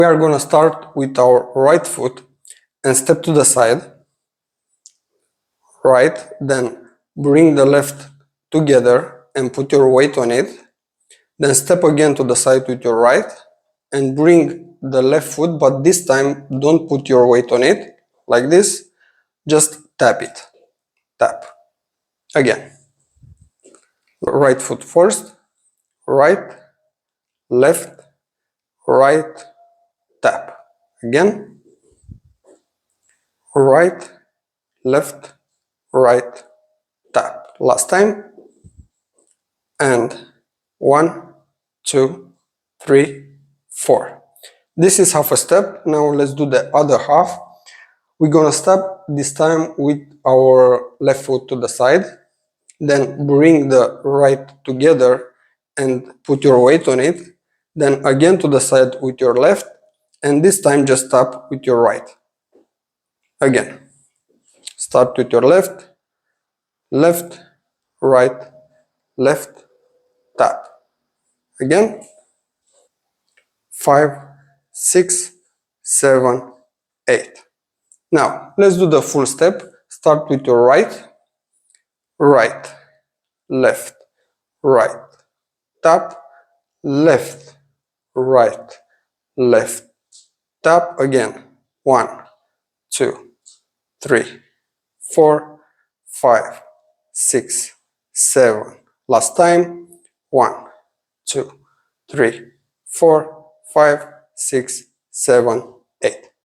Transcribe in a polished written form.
We are going to start with our right foot and step to the side, right, then bring the left together and put your weight on it, then step again to the side with your right and bring the left foot, but this time don't put your weight on it, like this, just tap it, tap, again, right foot first, right, left, right, tap, again, right, left, right, tap, last time, and 1, 2, 3, 4. This is half a step. Now let's do the other half. We're gonna step this time with our left foot to the side, then bring the right together and put your weight on it, then again to the side with your left, and this time just tap with your right. Again, start with your left, left, right, left, tap. Again, 5, 6, 7, 8. Now, let's do the full step. Start with your right, right, left, right, tap, left, right, left, tap again. 1, 2, 3, 4, 5, 6, 7. Last time. 1, 2, 3, 4, 5, 6, 7, 8.